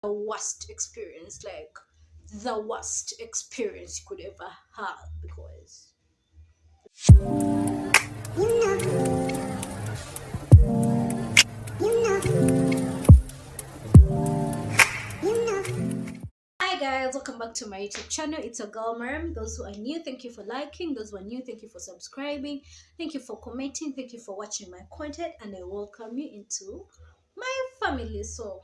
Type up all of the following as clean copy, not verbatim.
The worst experience, like the worst experience you could ever have, because hi guys, welcome back to my YouTube channel. It's a girl Maram. Those who are new, thank you for liking. Those who are new, thank you for subscribing. Thank you for commenting. Thank you for watching my content, and I welcome you into my family. So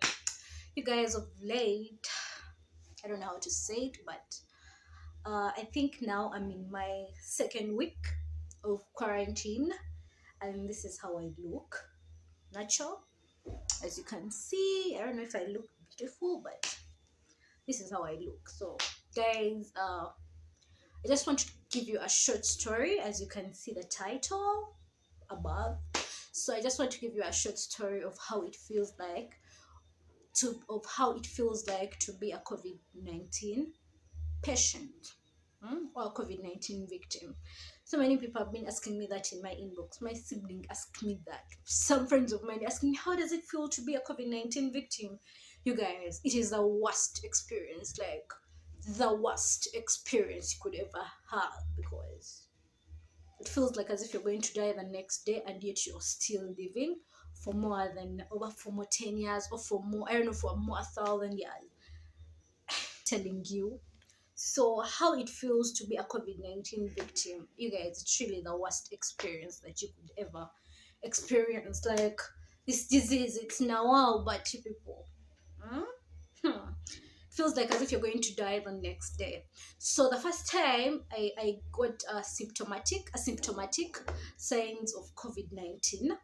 you guys of late, I don't know how to say it, but I think now I'm in my second week of quarantine, and this is how I look. Natural, as you can see. I don't know if I look beautiful, but this is how I look. So guys, I just want to give you a short story. As you can see the title above, so I just want to give you a short story of how it feels like to be a COVID-19 patient, or a COVID-19 victim. So many people have been asking me that in my inbox. My sibling asked me that. Some friends of mine asking me, how does it feel to be a COVID-19 victim? You guys, it is the worst experience, like the worst experience you could ever have, because it feels like as if you're going to die the next day, and yet you're still living for more 10 years, or for more, I don't know, for more 1,000 years. Telling you. So how it feels to be a COVID-19 victim, you guys, it's really the worst experience that you could ever experience. Like, this disease, it's now, but you people, hmm? It feels like as if you're going to die the next day. So the first time I got asymptomatic signs of COVID-19.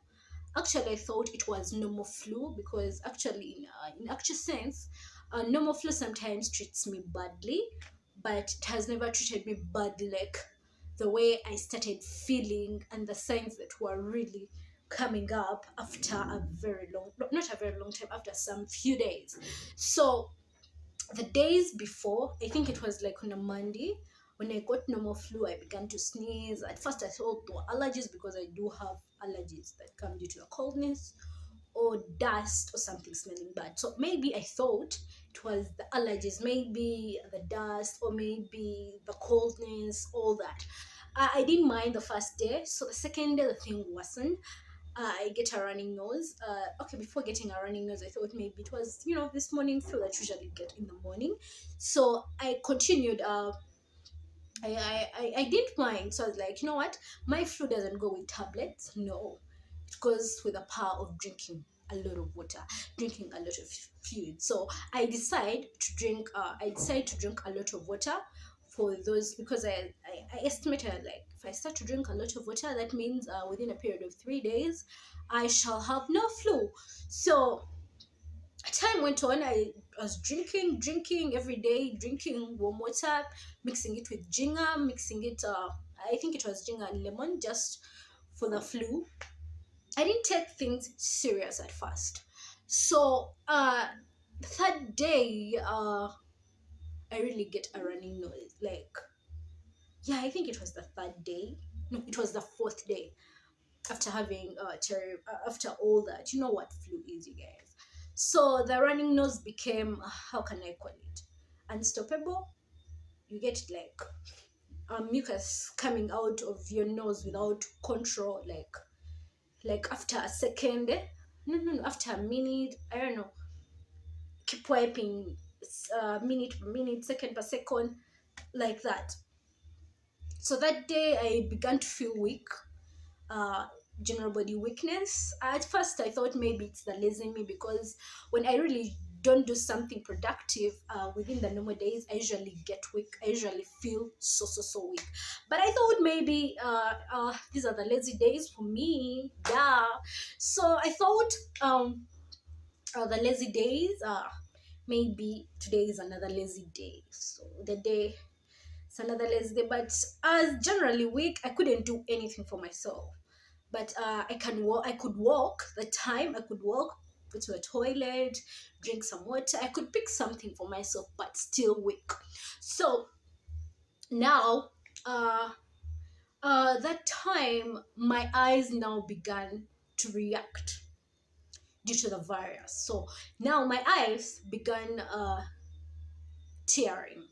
Actually, I thought it was normal flu, because actually, in actual sense, normal flu sometimes treats me badly, but it has never treated me badly like the way I started feeling, and the signs that were really coming up after a very long, not a very long time, after some few days. So the days before, I think it was like on a Monday, when I got normal flu, I began to sneeze. At first, I thought they were allergies, because I do have allergies that come due to a coldness or dust or something smelling bad. So maybe I thought it was the allergies, maybe the dust, or maybe the coldness, all that. I didn't mind the first day. So the second day, the thing worsened. I get a running nose. Okay, before getting a running nose, I thought maybe it was, this morning flu that I usually get in the morning. So I continued. I didn't mind. So I was like, you know what? My flu doesn't go with tablets. No, it goes with the power of drinking a lot of water, drinking a lot of fluid. So I decide to drink a lot of water for those, because I estimated, like, if I start to drink a lot of water, that means within a period of 3 days, I shall have no flu. So time went on. I was drinking every day, drinking warm water, mixing it with ginger, mixing it, I think it was ginger and lemon, just for the flu. I didn't take things serious at first. So the third day, I really get a running nose. Like, yeah, I think it was the third day. No, it was the fourth day after having after all that. You know what flu is, you guys. So the running nose became, how can I call it, unstoppable. You get it, like, mucus coming out of your nose without control, like after a second. No, after a minute, I don't know, keep wiping, minute per minute, second per second, like that. So that day I began to feel weak, uh, general body weakness. At first, I thought maybe it's the lazy me, because when I really don't do something productive within the normal days, I usually get weak. I usually feel so weak. But I thought maybe these are the lazy days for me. Yeah. So I thought, the lazy days. Maybe today is another lazy day. So the day, it's another lazy day. But as generally weak, I couldn't do anything for myself, but I could walk. The time I could walk, go to a toilet, drink some water. I could pick something for myself, but still weak. So now, uh that time, my eyes now began to react. due to the virus. So now my eyes began tearing,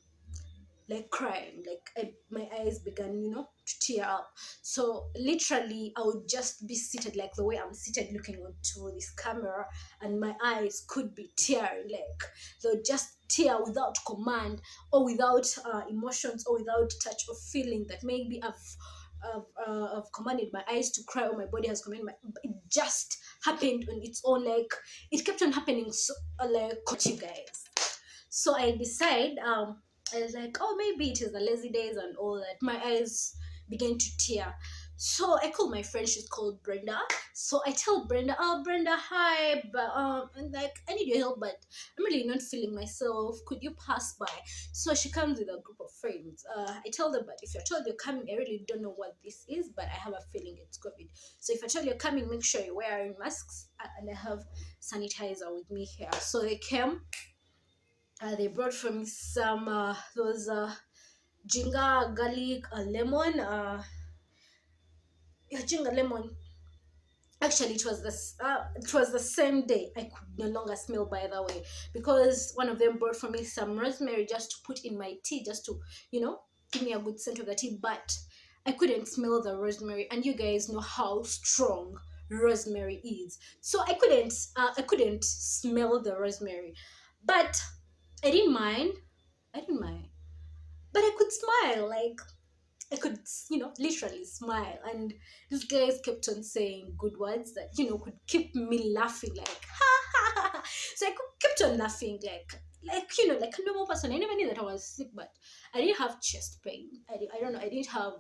like crying, like my eyes began, to tear up. So literally I would just be seated like the way I'm seated looking onto this camera, and my eyes could be tearing, like they'll just tear without command, or without emotions, or without touch or feeling that maybe I've commanded my eyes to cry, or my body has commanded it just happened on its own. Like it kept on happening, so like you guys. So I decide, I was like, oh, maybe it is the lazy days and all that. My eyes began to tear. So I called my friend, she's called Brenda. So I tell Brenda, oh, Brenda, hi, but and like, I need your help, but I'm really not feeling myself. Could you pass by? So she comes with a group of friends. I tell them, but if you're told you're coming, I really don't know what this is, but I have a feeling it's COVID. So if I tell you're coming, make sure you're wearing masks, and I have sanitizer with me here. So they came. They brought for me some those ginger, garlic, lemon. Yeah, ginger, lemon. Actually, it was the same day. I could no longer smell, by the way, because one of them brought for me some rosemary just to put in my tea, just to give me a good scent of the tea. But I couldn't smell the rosemary, and you guys know how strong rosemary is. So I couldn't smell the rosemary, but I didn't mind. I didn't mind, but I could smile. Like I could, literally smile. And these guys kept on saying good words that, could keep me laughing, like, ha ha ha. Ha. So kept on laughing, like a normal person. I never knew that I was sick, but I didn't have chest pain. I don't know, I didn't have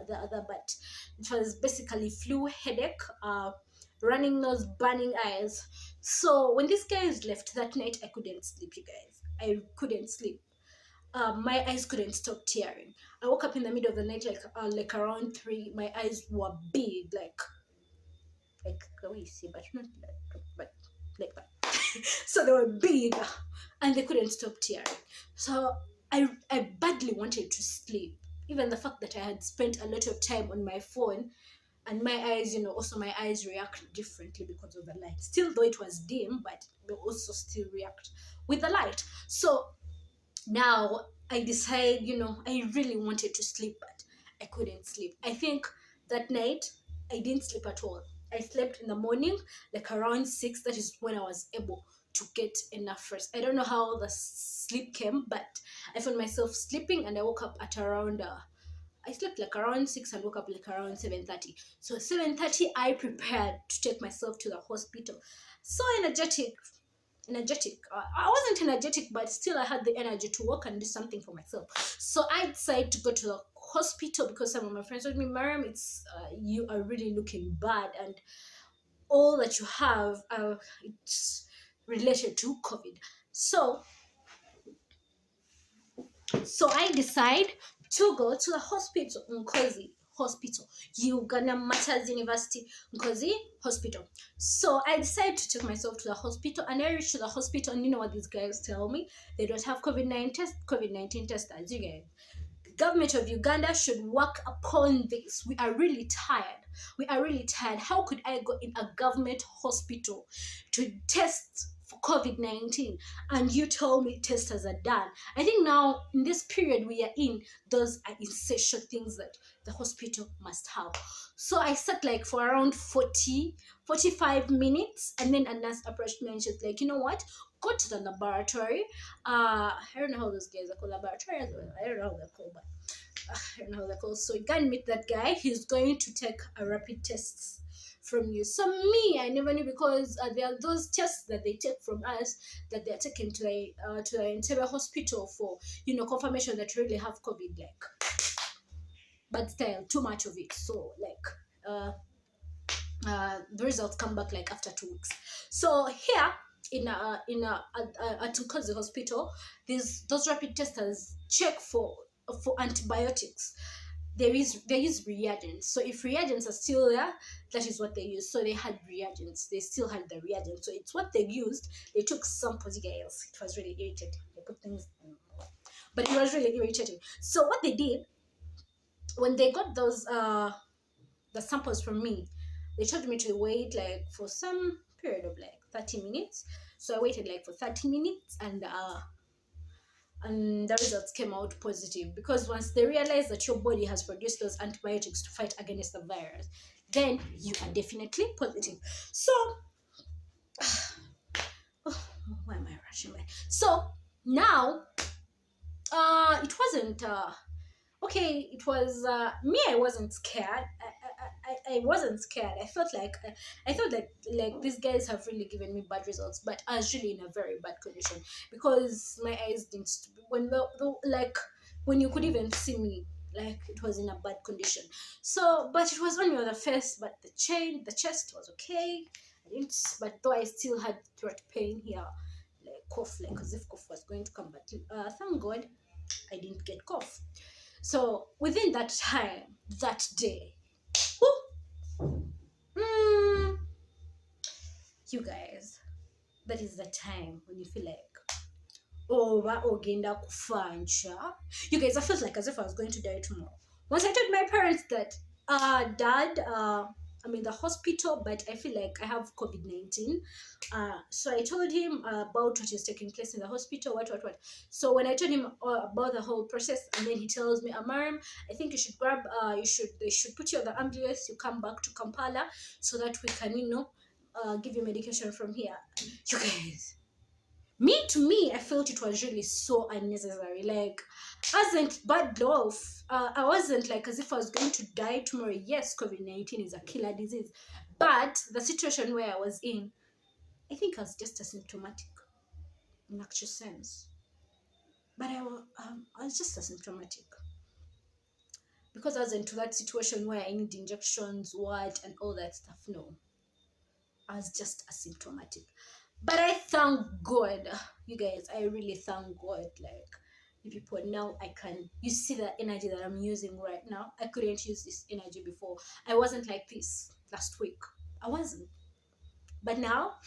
the other, but it was basically flu, headache, running nose, burning eyes. So when these guys left that night, I couldn't sleep, you guys. I couldn't sleep. My eyes couldn't stop tearing. I woke up in the middle of the night, like around 3. My eyes were big, like the way you see, but not like that. So they were big, and they couldn't stop tearing. So I badly wanted to sleep. Even the fact that I had spent a lot of time on my phone, and my eyes, also my eyes react differently because of the light. Still, though it was dim, but they also still react with the light. So now I decide, I really wanted to sleep, but I couldn't sleep. I think that night I didn't sleep at all. I slept in the morning, like around 6. That is when I was able to get enough rest. I don't know how the sleep came, but I found myself sleeping, and I woke up at around I slept like around 6 and woke up like around 7:30. So 7:30 I prepared to take myself to the hospital. So energetic. I wasn't energetic, but still I had the energy to work and do something for myself. So I decided to go to the hospital because some of my friends told me, Mariam, it's you are really looking bad, and all that you have, it's related to COVID. So I decide to go to the hospital, Nkozi Hospital, Uganda Matters University, Nkozi Hospital. So I decided to take myself to the hospital, and I reached to the hospital, and you know what these guys tell me? They don't have COVID-19 testers, you guys. Government of Uganda should work upon this. We are really tired. How could I go in a government hospital to test for COVID-19, and you told me testers are done? I think now in this period we are in, those are essential things that the hospital must have. So I sat like for around 45 minutes, and then a nurse approached me and she's like, you know what? Go to the laboratory. I don't know how those guys are called, laboratories. I don't know how they're called, but I don't know how they're called. So you can meet that guy. He's going to take a rapid tests from you. So me, I never knew, because there are those tests that they take from us, that they're taken to the Entebbe hospital for confirmation that you really have COVID, like, but still too much of it. So like the results come back like after 2 weeks. So here at Nkozi Hospital, those rapid testers check for antibiotics. They use reagents. So if reagents are still there, that is what they use. So they had reagents. They still had the reagents. So it's what they used. They took samples, guys. It was really irritating. They put things, but it was really irritating. So what they did when they got those the samples from me, they told me to wait like for some period of like 30 minutes. So I waited like for 30 minutes, and the results came out positive, because once they realize that your body has produced those antibiotics to fight against the virus, then you are definitely positive. So oh, why am I rushing back? So now it wasn't okay. It was me. I wasn't scared. I wasn't scared. I felt like I thought like these guys have really given me bad results, but I was really in a very bad condition, because my eyes didn't when the like when you could even see me, like it was in a bad condition. So but it was only on the face, but the chest was okay. I didn't, but though I still had throat pain here, like cough, like as if cough was going to come, but thank God I didn't get cough. So within that time, that day, mm, you guys, that is the time when you feel like, oh, ogenda kufanja. You guys, I felt like as if I was going to die tomorrow. Once I told my parents that, Dad, I'm in the hospital, but I feel like I have COVID-19. So I told him about what is taking place in the hospital, what. So when I told him about the whole process, and then he tells me, Amarim, I think you should they should put you on the ambulance, you come back to Kampala, so that we can, give you medication from here. You guys, to me, I felt it was really so unnecessary. Like, wasn't bad off. I wasn't like as if I was going to die tomorrow. Yes, COVID-19 is a killer disease, but the situation where I was in, I think I was just asymptomatic in actual sense. But I was just asymptomatic, because I was into that situation where I need injections, what, and all that stuff. No, I was just asymptomatic. But I thank God, you guys. I really thank God. Like, you people, now you see the energy that I'm using right now. I couldn't use this energy before. I wasn't like this last week. I wasn't. But now,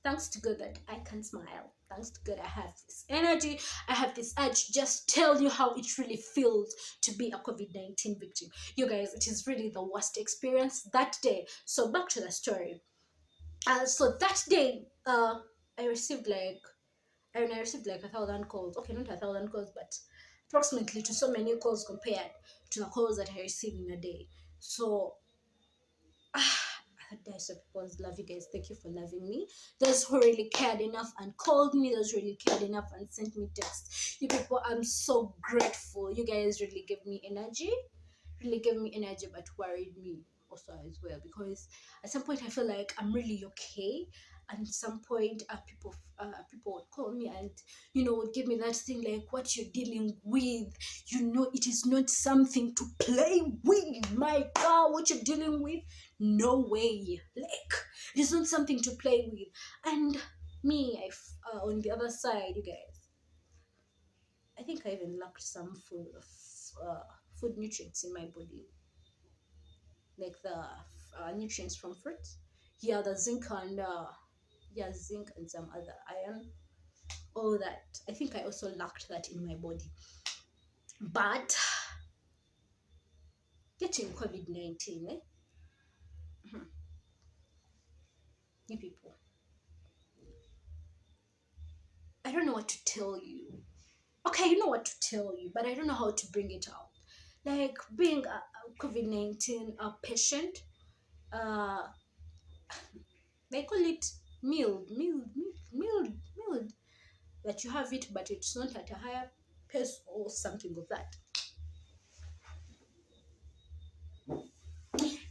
thanks to God that I can smile. Thanks to God I have this energy. I have this urge. Just tell you how it really feels to be a COVID-19 victim. You guys, it is really the worst experience that day. So back to the story. So that day, I received like I received like 1,000 calls. Okay, not 1,000 calls, but approximately to so many calls compared to the calls that I receive in a day. So I so people's love you guys. Thank you for loving me. Those who really cared enough and called me, those who really cared enough and sent me texts. You people, I'm so grateful. You guys really give me energy. Really gave me energy, but worried me also as well, because at some point I feel like I'm really okay, and at some point people would call me and would give me that thing like, what you're dealing with, it is not something to play with. My God, what you're dealing with, no way, like it is not something to play with. And me, on the other side, you guys, I think I even lacked some food nutrients in my body, like the nutrients from fruits. Yeah, the zinc and zinc and some other iron. All that. I think I also lacked that in my body. But getting COVID-19, you people, I don't know what to tell you. Okay, you know what to tell you, but I don't know how to bring it out. Like being a COVID-19 patient, uh, they call it mild, that you have it, but it's not at a higher pace or something of that.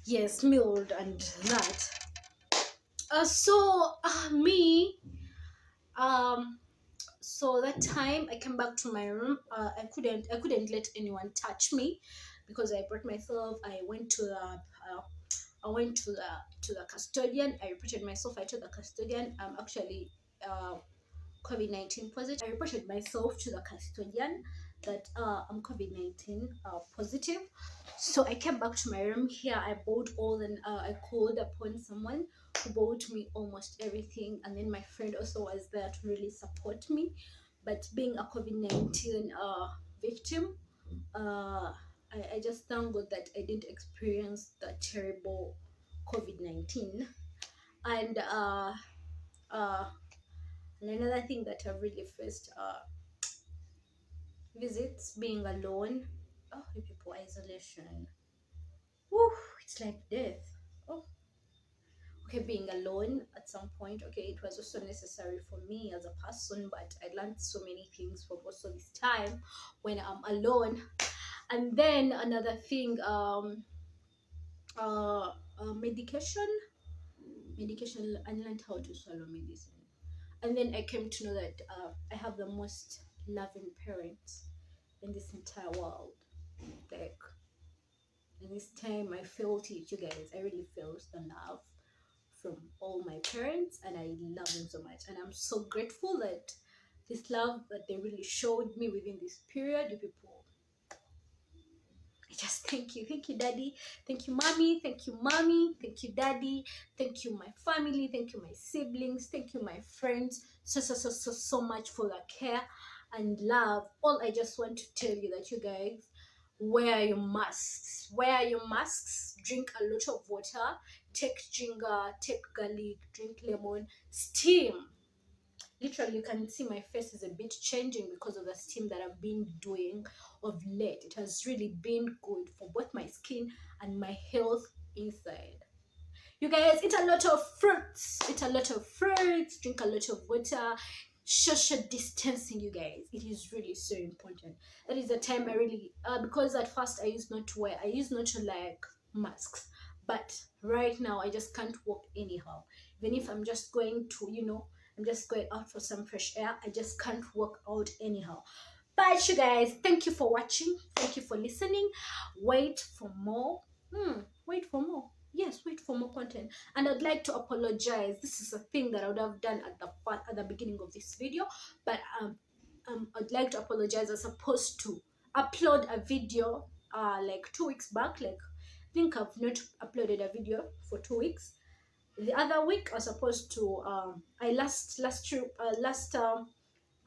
Yes, mild and that. Me, um, so that time I came back to my room. I couldn't let anyone touch me, because I brought myself. I went to the custodian. I reported myself. I told the custodian I'm actually COVID-19 positive. I reported myself to the custodian that I'm COVID-19 positive. So I came back to my room here. I bought I called upon someone who bought me almost everything. And then my friend also was there to really support me. But being a COVID-19 victim, I just thank God that I didn't experience the terrible COVID-19. And uh and another thing that I've really faced visits, being alone. Oh, you people, isolation. Woo, it's like death. Oh, okay, being alone at some point. Okay, it was also necessary for me as a person, but I learned so many things from also this time when I'm alone. And then another thing, medication. Medication. I learned how to swallow medicine, and then I came to know that I have the most loving parents in this entire world. Like, in this time, I felt it, you guys. I really felt the love from all my parents, and I love them so much. And I'm so grateful that this love that they really showed me within this period, you people. I just thank you, daddy, thank you, mommy, thank you, daddy, thank you, my family, thank you, my siblings, thank you, my friends, so much for the care and love. All I just want to tell you that you guys, wear your masks, drink a lot of water, take ginger, take garlic, drink lemon, steam. Literally, you can see my face is a bit changing because of the steam that I've been doing of late. It has really been good for both my skin and my health inside. You guys, eat a lot of fruits, drink a lot of water, social distancing, you guys. It is really so important. That is the time I really because at first I used not to like masks, but right now I just can't walk anyhow. Even if I'm just going to, I'm just going out for some fresh air, I just can't walk out anyhow. But you guys, thank you for watching, thank you for listening. Wait for more. Wait for more. Yes, wait for more content. And I'd like to apologize. This is a thing that I would have done at the beginning of this video, but I'd like to apologize. I was supposed to upload a video like 2 weeks back. Like, I think I've not uploaded a video for 2 weeks. The other week I was supposed to I last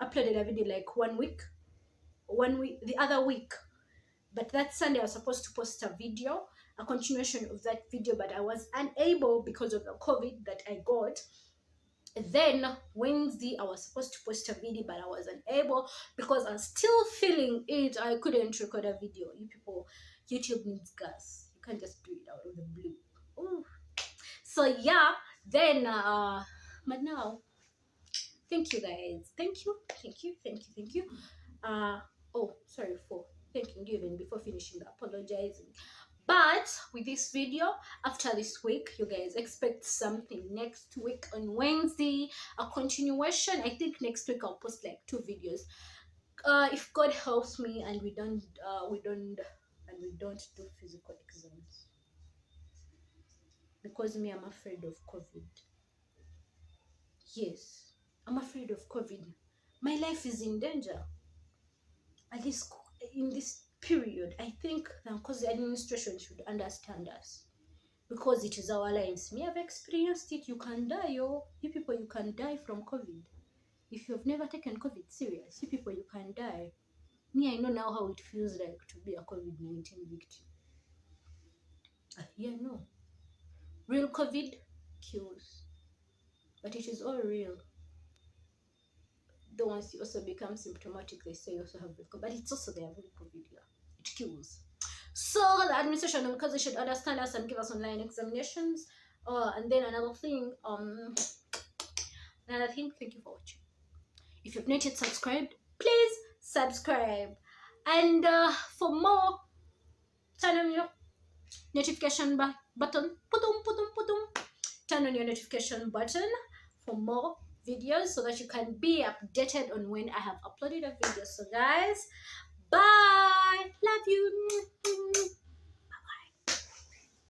uploaded a video like 1 week, the other week. But that Sunday I was supposed to post a video, a continuation of that video, but I was unable because of the COVID that I got. Then Wednesday I was supposed to post a video, but I was unable because I'm still feeling it. I couldn't record a video. You people, YouTube needs gas. You can't just do it out of the blue. Ooh. So yeah, then but now, thank you guys. Thank you. Oh, sorry for thanking you even before finishing the apologizing. But with this video, after this week, you guys expect something next week on Wednesday, a continuation. I think next week I'll post like 2 videos. If God helps me and we don't do physical exams, because me, I'm afraid of COVID. Yes, I'm afraid of COVID. My life is in danger. At least in this period, I think because the administration should understand us, because it is our lives. Me, I've experienced it. You can die, you people, you can die from COVID. If you've never taken COVID serious, you people, you can die. Me, I know now how it feels like to be a COVID-19 victim. Yeah, no. Real COVID kills, but it is all real. Though once you also become symptomatic, they say you also have real COVID, but it's also their real COVID. Yeah, it kills. So the administration, because they should understand us and give us online examinations. And then another thing, thank you for watching. If you've not yet subscribed, please subscribe. And for more, turn on your notification button. Turn on your notification button for more videos so that you can be updated on when I have uploaded a video. So guys, bye. Love you.